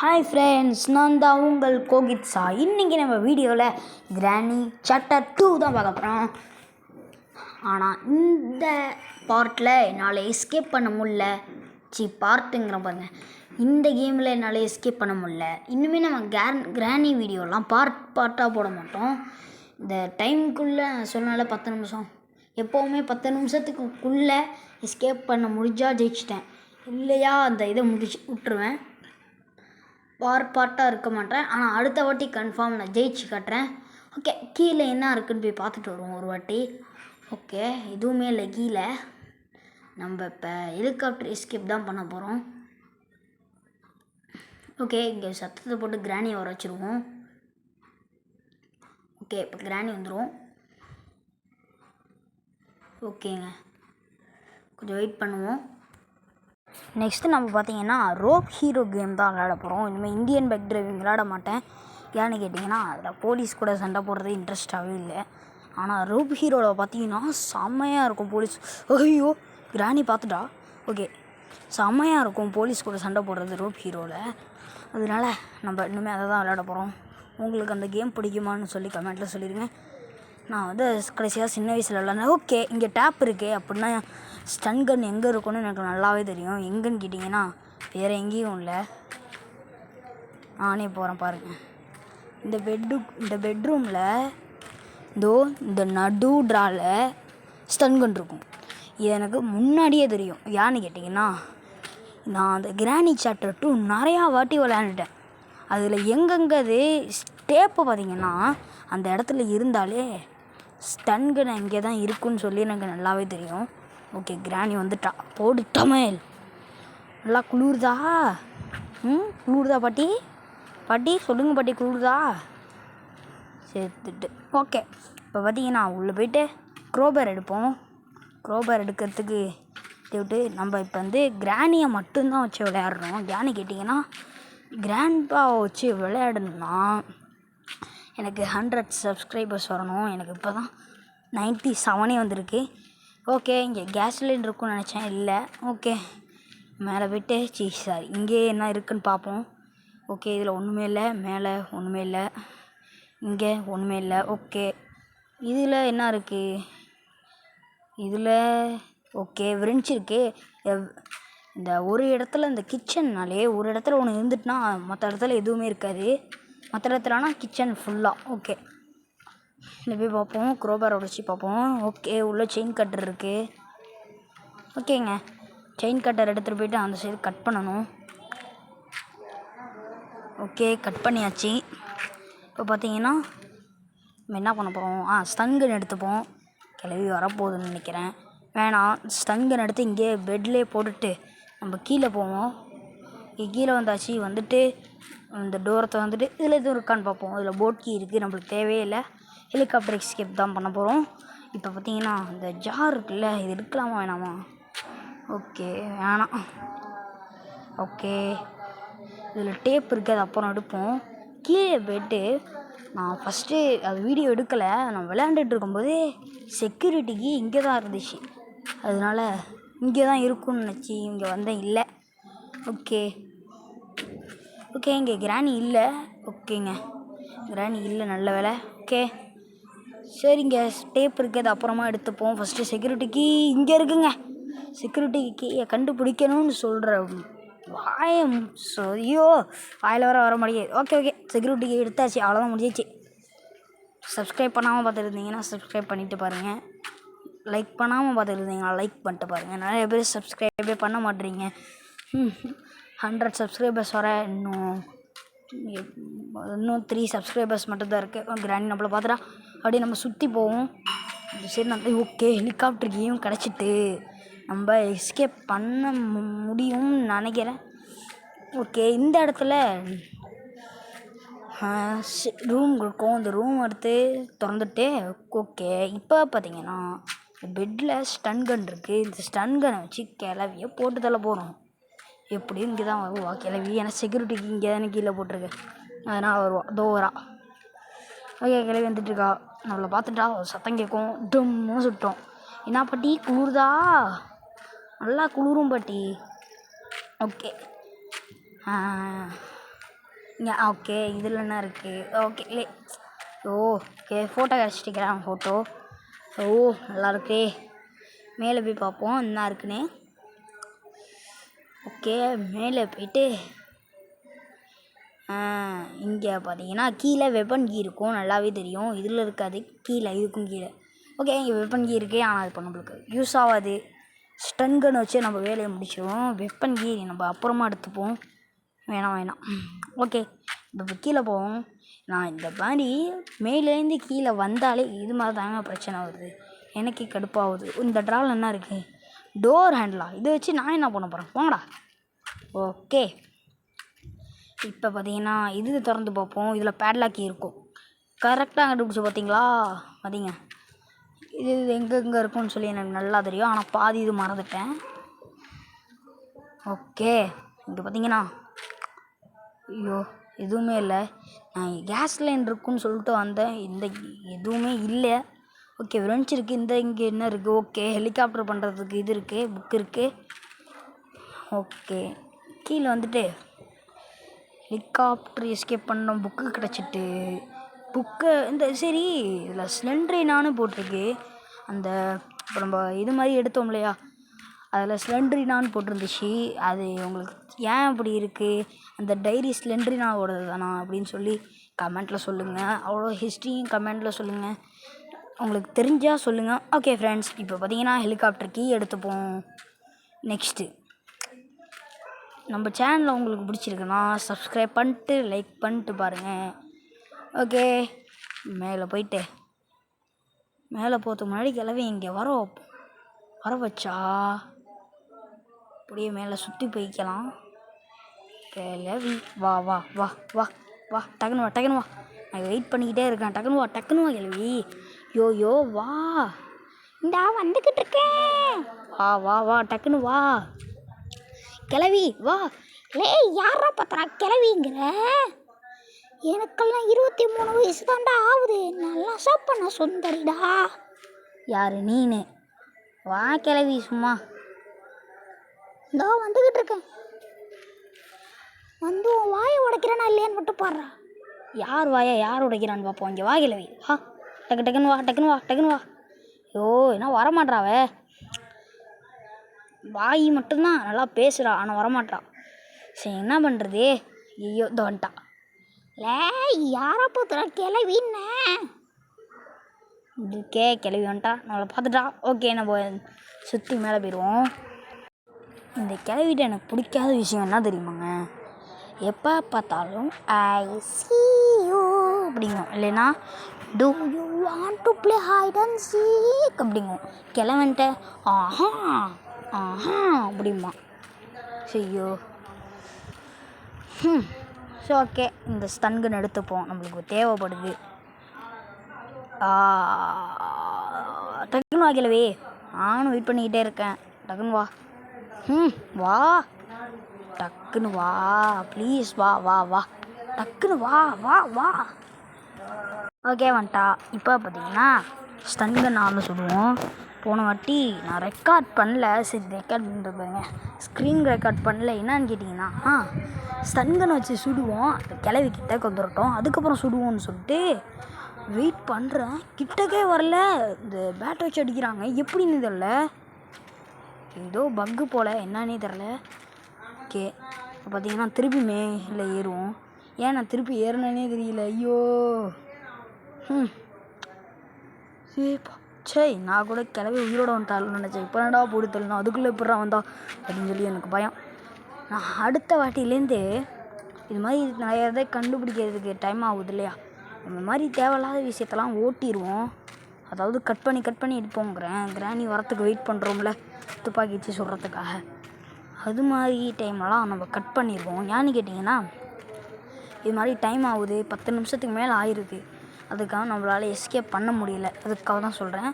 Hi friends, நான் தான் உங்கள் கோகித்ஸா. இன்றைக்கி நம்ம வீடியோவில் கிராணி சாப்டர் 2 தான் பார்க்க போகிறோம். ஆனால் இந்த பார்ட்டில் என்னால் எஸ்கேப் பண்ண முடில. பார்ட்டுங்கிற பாருங்க, இந்த கேமில் என்னால் எஸ்கேப் பண்ண முடில. இன்னுமே நம்ம கிராணி வீடியோலாம் பார்ட்டாக போட மாட்டோம். இந்த டைமுக்குள்ளே சொன்னால 10 நிமிஷம், எப்போவுமே 10 நிமிஷத்துக்குள்ளே எஸ்கேப் பண்ண முடிஞ்சால் ஜெயிச்சிட்டேன், இல்லையா அந்த இதை விட்டுருவேன். பார்ட்டாக இருக்க மாட்டேன். ஆனால் அடுத்த வாட்டி கன்ஃபார்ம் நான் ஜெயிச்சு காட்டுறேன். ஓகே, கீழே என்ன இருக்குதுன்னு போய் பார்த்துட்டு வருவோம் ஒரு வாட்டி. ஓகே, எதுவுமே இல்லை கீழே. நம்ம இப்போ ஹெலிகாப்டர் எஸ்கேப் தான் பண்ண போகிறோம். ஓகே, இங்கே சத்தத்தை போட்டு கிராணியை வர வச்சுருவோம். ஓகே, இப்போ கிராணி வந்துடும். ஓகேங்க, கொஞ்சம் வெயிட் பண்ணுவோம். நெக்ஸ்ட்டு நம்ம பார்த்திங்கன்னா ரோப் ஹீரோ கேம் தான் விளையாட போகிறோம். இனிமேல் இந்தியன் பைக் டிரைவிங் விளையாட மாட்டேன். ஏன்னு கேட்டிங்கன்னா அதில் போலீஸ் கூட சண்டை போடுறது இன்ட்ரெஸ்டாகவே இல்லை. ஆனால் ரோப் ஹீரோவில் பார்த்திங்கன்னா செம்மையாக இருக்கும். போலீஸ் ஐயோ கிராணி பார்த்துட்டா. ஓகே, செம்மையாக இருக்கும் போலீஸ் கூட சண்டை போடுறது ரோப் ஹீரோவில். அதனால நம்ம இனிமேல் அதை தான் விளையாட போகிறோம். உங்களுக்கு அந்த கேம் பிடிக்குமான்னு சொல்லி கமெண்ட்டில் சொல்லிடுங்க. நான் வந்து கடைசியாக சின்ன வயசில் விளாட்னேன். ஓகே, இங்கே டேப் இருக்குது அப்படின்னா ஸ்டன் கன் எங்கே இருக்குன்னு எனக்கு நல்லாவே தெரியும். எங்கேன்னு கேட்டிங்கன்னா வேறு எங்கேயும் இல்லை. நானே போகிறேன் பாருங்கள். இந்த பெட்ரூமில் இந்த நடு ட்ராவில் ஸ்டன் கன் இருக்கும். இது எனக்கு முன்னாடியே தெரியும். ஏன்னு கேட்டிங்கன்னா நான் அந்த கிராணி சாப்டர் 2 நிறையா வாட்டி விளையாண்டுட்டேன். அதில் எங்கெங்கது டேப்பு பார்த்திங்கன்னா அந்த இடத்துல இருந்தாலே ஸ்டன் கன் இங்கே தான் இருக்குன்னு சொல்லி எனக்கு நல்லாவே தெரியும். ஓகே, கிராணி வந்துட்டா. போட்டுட்டமேல் நல்லா குளிர்தா. குளிர்தா பாட்டி சொல்லுங்கள் பாட்டி, குளிர்தா சேர்த்துட்டு. ஓகே, இப்போ பார்த்திங்கன்னா உள்ளே போய்ட்டு க்ரோபர் எடுப்போம். க்ரோபர் எடுக்கிறதுக்கு விட்டு நம்ம இப்போ வந்து கிராணியை மட்டும்தான் வச்சு விளையாடுறோம். ஏன்னு கேட்டிங்கன்னா கிராண்ட்பாவை வச்சு விளையாடணுன்னா எனக்கு 100 சப்ஸ்கிரைபர்ஸ் வரணும். எனக்கு இப்போ தான் 97 வந்திருக்கு. ஓகே, இங்கே கேஸ் சிலிண்டர் இருக்குன்னு நினச்சேன், இல்லை. ஓகே, மேலே போய்ட்டு சாரி இங்கே என்ன இருக்குதுன்னு பார்ப்போம். ஓகே, இதில் ஒன்றுமே இல்லை. மேலே ஒன்றுமே இல்லை, இங்கே ஒன்றுமே இல்லை. ஓகே, இதில் என்ன இருக்குது? இதில் ஓகே விரிஞ்சி இருக்குது. இந்த ஒரு இடத்துல இந்த கிச்சன்னாலே ஒரு இடத்துல ஒன்று இருந்துட்டுனா மற்ற இடத்துல எதுவுமே இருக்காது. மற்ற இடத்துலனா கிச்சன் ஃபுல்லாக. ஓகே, இந்த போய் பார்ப்போம். க்ரோபாரை உடச்சி பார்ப்போம். ஓகே, உள்ளே செயின் கட்டர் இருக்குது. ஓகேங்க, செயின் கட்டர் எடுத்துகிட்டு போய்ட்டு அந்த சைடு கட் பண்ணணும். ஓகே, கட் பண்ணியாச்சு. இப்போ பார்த்தீங்கன்னா நம்ம என்ன பண்ண போகிறோம்? ஸ்டன் கன் எடுத்துப்போம். கிளவி வரப்போகுதுன்னு நினைக்கிறேன். வேணாம், ஸ்டன் கன் எடுத்து இங்கே பெட்லேயே போட்டுட்டு நம்ம கீழே போவோம். கீழே வந்தாச்சு. வந்துட்டு இந்த டோரத்தை வந்துட்டு இதில் எதுவும் இருக்கான்னு பார்ப்போம். இதில் போட் கீ இருக்குது, நம்மளுக்கு தேவையே இல்லை. ஹெலிகாப்டர் எஸ்கேப் தான் பண்ண போகிறோம். இப்போ பார்த்திங்கன்னா இந்த ஜார் இருக்குல்ல, இது எடுக்கலாமா வேணாமா? ஓகே, வேணாம். ஓகே, இதில் டேப் இருக்குது, அது அப்புறம் எடுப்போம். கீழே போய்ட்டு நான் ஃபஸ்ட்டு அது வீடியோ எடுக்கலை. நான் விளையாண்டுட்டு இருக்கும்போதே செக்யூரிட்டிக்கு இங்கே தான் இருந்துச்சு. அதனால இங்கே தான் இருக்குன்னு நினச்சி இங்கே வந்தேன். இல்லை. ஓகே, இங்கே கிராணி இல்லை. ஓகேங்க, கிராணி இல்லை, நல்ல வேலை. ஓகே, சரிங்க, டேப் இருக்குது, அப்புறமா எடுத்துப்போம். ஃபஸ்ட்டு செக்யூரிட்டிக்கு இங்கே இருக்குங்க. செக்யூரிட்டிக்கு கண்டுபிடிக்கணும்னு சொல்கிற ஐயோ வாயில் வர மாட்டேங்குது. ஓகே, செக்யூரிட்டிக்கு எடுத்தாச்சு, அவ்வளோதான், முடிஞ்சிச்சு. சப்ஸ்கிரைப் பண்ணாமல் பார்த்துருந்தீங்கன்னா சப்ஸ்கிரைப் பண்ணிவிட்டு பாருங்கள். லைக் பண்ணாமல் பார்த்துருந்தீங்கன்னா லைக் பண்ணிட்டு பாருங்கள். நிறைய பேர் சப்ஸ்கிரைபே பண்ண மாட்டேறீங்க. 100 சப்ஸ்கிரைபர்ஸ் வர இன்னும் 3 சப்ஸ்கிரைபர்ஸ் மட்டும்தான் இருக்குது. கிராணி நம்மளை பார்த்துட்டா அப்படியே நம்ம சுற்றி போவோம். சரி, நம்ம ஓகே ஹெலிகாப்டர் கேம் கிடச்சிட்டு நம்ம எஸ்கேப் பண்ண முடியும்னு நினைக்கிறேன். ஓகே, இந்த இடத்துல ரூம் இருக்கும். இந்த ரூம் எடுத்து திறந்துட்டு ஓகே, இப்போ பார்த்திங்கன்னா பெட்டில் ஸ்டன் கன் இருக்குது. இந்த ஸ்டன் கனை வச்சு கிளவியை போட்டு தள்ள போகிறோம். எப்படியும் இங்கே தான் வருவா கிளவி, ஏன்னா செக்யூரிட்டிக்கு இங்கே தானே கீழே போட்டிருக்கு, அதனால் வருவா. வரா. ஓகே, கிளவி வந்துட்டுருக்கா. நம்மளை பார்த்துட்டா ஒரு சத்தம் கேட்கும். டம்னு சுட்டோம். என்ன பாட்டி, குளிர்தா? நல்லா குளிரும் பாட்டி. ஓகே, இங்கே ஓகே இதில் என்ன இருக்குது ஓகே இல்லை ஓகே ஃபோட்டோ கிடச்சிட்டிக்கிறேன் ஃபோட்டோ நல்லா இருக்கே. மேலே போய் பார்ப்போம் என்ன இருக்குன்னு. ஓகே மேலே போயிட்டு இங்கே பார்த்தீங்கன்னா கீழே வெப்பன் கீ இருக்கும், நல்லாவே தெரியும். இதில் இருக்காது, கீழே இதுக்கும் கீழே. ஓகே இங்கே வெப்பன் கீ இருக்குது, ஆனால் இப்போ நம்மளுக்கு யூஸ் ஆகாது. ஸ்டன் கன் வச்சு நம்ம வேலையை முடிச்சிடுவோம். வெப்பன் கீ நம்ம அப்புறமா எடுத்துப்போம், வேணாம். ஓகே இப்போ கீழே போவோம். நான் இந்த மாதிரி மேலேருந்து கீழே வந்தாலே இது மாதிரி தாங்க பிரச்சனை வருது, எனக்கு கடுப்பாகுது. இந்த ட்ராவில் என்ன இருக்குது, டோர் ஹேண்டிலா, இதை வச்சு நான் என்ன பண்ண போகிறேன், போங்கடா. ஓகே இப்போ பார்த்தீங்கன்னா இது திறந்து பார்ப்போம். இதில் பேட்லாக்கி இருக்கும், கரெக்டாக கண்டுபிடிச்சி பார்த்தீங்களா. பார்த்தீங்க இது எங்கெங்கே இருக்கும்னு சொல்லி எனக்கு நல்லா தெரியும், ஆனால் பாதி இது மறந்துட்டேன். ஓகே இங்கே பார்த்தீங்கன்னா ஐயோ எதுவுமே இல்லை. நான் கேஸ் லைன் இருக்குன்னு சொல்லிட்டு வந்தேன், இந்த எதுவுமே இல்லை. ஓகே ஃப்ரெண்ட்ஸ் இருக்குது, இங்கே என்ன இருக்குது, ஓகே ஹெலிகாப்டர் பண்ணுறதுக்கு இது இருக்குது, புக் இருக்குது. ஓகே கீழே வந்துட்டு ஹெலிகாப்டர் எஸ்கேப் பண்ண புக்கு கிடச்சிட்டு புக்கு இந்த சரி இதில் ஸ்லெண்ட்ரினானு போட்டிருக்கு. அந்த இப்போ நம்ம இது மாதிரி எடுத்தோம் இல்லையா, அதில் ஸ்லெண்ட்ரினான்னு போட்டிருந்துச்சு. அது உங்களுக்கு ஏன் அப்படி இருக்குது, அந்த டைரி ஸ்லெண்ட்ரினாவோடது தானா அப்படின்னு சொல்லி கமெண்ட்டில் சொல்லுங்கள். அவ்வளோ ஹிஸ்ட்ரியும் கமெண்ட்டில் சொல்லுங்கள், உங்களுக்கு தெரிஞ்சால் சொல்லுங்கள். ஓகே ஃப்ரெண்ட்ஸ் இப்போ பார்த்தீங்கன்னா ஹெலிகாப்டர் கீ எடுத்துப்போம். நெக்ஸ்ட்டு நம்ம சேனலை உங்களுக்கு பிடிச்சிருக்குன்னா சப்ஸ்கிரைப் பண்ணிட்டு லைக் பண்ணிட்டு பாருங்கள். ஓகே மேலே போயிட்டு மேலே போகிறதுக்கு முன்னாடி கிளவி இங்கே வர வச்சா அப்படியே மேலே சுற்றி போய்க்கலாம். கிளவி வா வா வா வா வா டக்குன்னு வா நான் வெயிட் பண்ணிக்கிட்டே இருக்கேன். டக்குன்னு வா கிளவி. யோ வா, இந்தா வந்துக்கிட்டு இருக்கேன். வா டக்குன்னு வா கிளவி வா. யாரா பார்த்தா கிளவிங்கிற, எனக்கெல்லாம் 23 வயசு தாண்டா ஆகுது, நல்லா சாப்பிட்ண சுந்தரிடா. யாரு நீனு, வா கிளவி சும்மா. இந்தா வந்துக்கிட்டு இருக்கேன், வந்து உன் வாயை உடைக்கிறேன்னா இல்லையான்னு மட்டும் பாடுறா. யார் வாயை யார் உடைக்கிறான்னு பார்ப்போம். இங்கே வா கிளவி வா, டக்குன்னு வா. ஐயோ என்ன வரமாட்றாவ, வாய் மட்டும்தான் நல்லா பேசுகிறா ஆனால் வரமாட்டா. சரி என்ன பண்ணுறது, ஐயோ இந்த வந்துட்டா. யாரை பார்த்துறா கிளவின்னு இருக்கே, கிளவி வந்துட்டா, நம்மளை பார்த்துட்டா. ஓகே நம்ம சுற்றி மேலே போயிடுவோம். இந்த கிளவிட்ட எனக்கு பிடிக்காத விஷயம் என்ன தெரியுமாங்க, எப்போ பார்த்தாலும் ஐ சி யூ அப்படிங்கும், இல்லைன்னா do you want to play hide and seek அப்படிங்கும். கிளவன்ட்ட ஆஹா அப்படிமா. ஐயோ ஸோ ஓகே இந்த ஸ்டன் கன் எடுத்துப்போம், நம்மளுக்கு தேவைப்படுது. டக்குன்னு வா கிளவி, நானும் வெயிட் பண்ணிக்கிட்டே இருக்கேன். டக்குன்னு வா, வா டக்குன்னு வா ப்ளீஸ் வா டக்குன்னு வா. ஓகே வந்துட்டா. இப்போ பார்த்தீங்கன்னா ஸ்டன் கன் ஆரம்பிச்சு சொல்லுவோம். போன வாட்டி நான் ரெக்கார்ட் பண்ணல, சரி ரெக்கார்ட் பண்ணுறதுங்க, ஸ்க்ரீன் ரெக்கார்ட் பண்ணல. என்னான்னு கேட்டிங்கன்னா ஸ்டன் கன் வச்சு சுடுவோம், அந்த கிளவி கிட்ட வந்துடட்டும் அதுக்கப்புறம் சுடுவோம்னு சொல்லிட்டு வெயிட் பண்ணுறேன். கிட்டக்கே வரல, இந்த பேட்டை வச்சு அடிக்கிறாங்க, எப்படின்னு தெரில, ஏதோ பக்கு போல் என்னன்னே தெரில. ஓகே இப்போ பார்த்தீங்கன்னா திருப்பி மேலே ஏறுவோம். ஏன் நான் திருப்பி ஏறினேனே தெரியல. ஐயோ சேப்பா சரி, நான் கூட கிளவி உயிரோட வந்துட்டாலும் நினச்சேன். இப்போ என்னடா போட்டு தரலாம், அதுக்குள்ளே எப்படா வந்தா அப்படின்னு சொல்லி எனக்கு பயம். நான் அடுத்த வாட்டிலேருந்து இது மாதிரி நிறைய இதை கண்டுபிடிக்கிறதுக்கு டைம் ஆகுது இல்லையா, இந்த மாதிரி தேவையில்லாத விஷயத்தெல்லாம் ஓட்டிடுவோம். அதாவது கட் பண்ணி எடுப்போங்கிறேன். கிராணி வரத்துக்கு வெயிட் பண்ணுறோம்ல துப்பாக்கி வச்சு சொல்கிறதுக்காக, அது மாதிரி டைம்லலாம் நம்ம கட் பண்ணிடுவோம். ஏன்னு கேட்டிங்கன்னா இது மாதிரி டைம் ஆகுது, 10 நிமிஷத்துக்கு மேலே ஆயிடுது, அதுக்காக நம்மளால் எஸ்கேப் பண்ண முடியல, அதுக்காக தான் சொல்கிறேன்.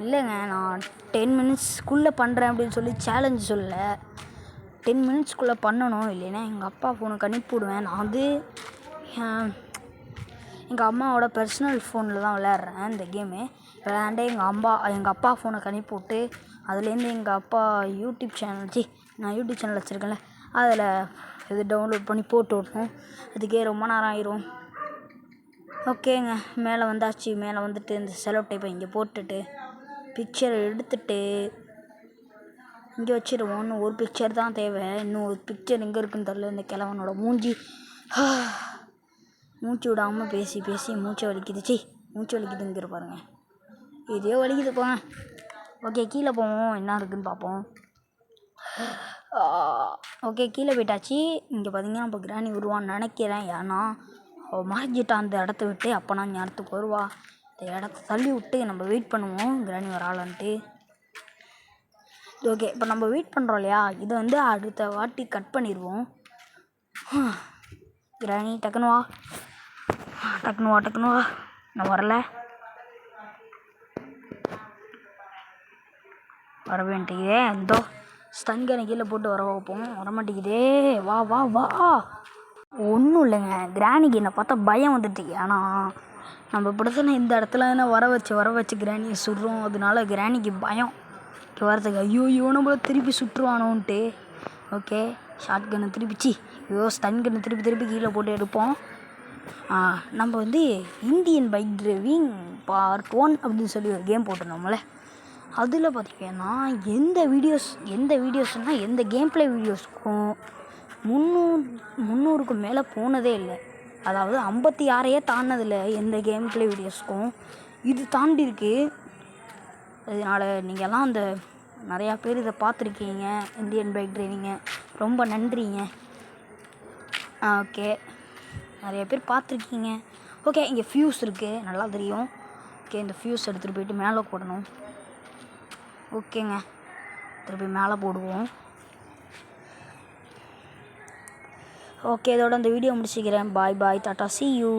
இல்லைங்க நான் 10 மினிட்ஸ்க்குள்ளே பண்ணுறேன் அப்படின்னு சொல்லி சேலஞ்சு சொல்ல, 10 மினிட்ஸ்க்குள்ளே பண்ணணும், இல்லைன்னா எங்கள் அப்பா ஃபோனுக்கு அனுப்பிவிடுவேன். நான் வந்து எங்கள் அம்மாவோட பர்சனல் ஃபோனில் தான் விளையாடுறேன் இந்த கேமு. விளையாண்டே எங்கள் அப்பா ஃபோனுக்கு அனுப்பிவிட்டு அதுலேருந்து எங்கள் அப்பா யூடியூப் சேனல் நான் யூடியூப் சேனல் வச்சுருக்கேன்ல அதில் இது டவுன்லோட் பண்ணி போட்டு விட்ணும். அதுக்கே ரொம்ப நேரம் ஆயிரும். ஓகேங்க, மேலே வந்தாச்சு. மேலே வந்துட்டு இந்த செலோ டேப்பை இங்கே போட்டுட்டு பிக்சரை எடுத்துட்டு இங்கே வச்சிடுவோம். இன்னும் ஒரு பிக்சர் தான் தேவை. இன்னும் ஒரு பிக்சர் எங்கே இருக்குன்னு தெரில. இந்த கிழவனோட மூஞ்சி மூச்சு விடாமல் பேசி பேசி மூச்சை வலிக்குது. மூச்சு வலிக்குதுங்கிற பாருங்க, இதே வலிக்குது போங்க. ஓகே, கீழே போவோம், என்ன இருக்குதுன்னு பார்ப்போம். ஓகே, கீழே போயிட்டாச்சு. இங்கே பார்த்தீங்கன்னா இப்போ கிராணி வருவான்னு நினைக்கிறேன். ஏன்னா அவள் மறைஞ்சிட்டான் அந்த இடத்த விட்டு. அப்போ நான் ஞானத்துக்கு வருவா. இந்த இடத்த தள்ளி விட்டு நம்ம வெயிட் பண்ணுவோம் கிராணி வராளான்ட்டு. ஓகே, இப்போ நம்ம வெயிட் பண்ணுறோம் இல்லையா, இதை வந்து அடுத்த வாட்டி கட் பண்ணிடுவோம். கிராணி டக்குனு வா, நான் வரல. வர வேண்டியதே எந்தோ ஸ்டன்கனை கீழே போட்டு வர வைப்போம். வரமாட்டேங்குதே. வா வா வா. ஒன்றும் இல்லைங்க, கிராணிக்கு என்னை பார்த்தா பயம் வந்துட்டு. ஏன்னா நம்ம இப்படித்தானே இந்த இடத்துல தானே வர வச்சு கிராணியை சுடுறோம். அதனால கிராணிக்கு பயம் வரதுக்கு. ஐயோ நம்மள திருப்பி சுட்டுருவானோன்ட்டு. ஓகே, ஷார்ட் கன்னை ஸ்டன் கன்னை திருப்பி கீழே போட்டு எடுப்போம். நம்ம வந்து இந்தியன் பைக் டிரைவிங் பார்ட் 1 அப்படின்னு சொல்லி ஒரு கேம் போட்டிருந்தோம்ல, அதில் பார்த்திங்கன்னா எந்த வீடியோஸ்னால் எந்த கேம் ப்ளே வீடியோஸ்க்கும் 300க்கு மேலே போனதே இல்லை. அதாவது 56 தாண்டினதில்லை எந்த கேம் ப்ளே வீடியோஸ்க்கும். இது தாண்டிருக்கு. அதனால் நீங்கள்லாம் அந்த நிறையா பேர் இதை பார்த்துருக்கீங்க, இந்தியன் பைக் டிரைவிங்க. ரொம்ப நன்றிங்க. ஓகே, நிறைய பேர் பார்த்துருக்கீங்க. ஓகே, இங்கே ஃபியூஸ் இருக்குது, நல்லா தெரியும். ஓகே, இந்த ஃபியூஸ் எடுத்துகிட்டு போயிட்டு மேலே போடணும். ஓகேங்க, திருப்பி மேலே போடுவோம். ஓகே, இதோட இந்த வீடியோ முடிச்சுக்கிறேன். பாய் டாட்டா, see you.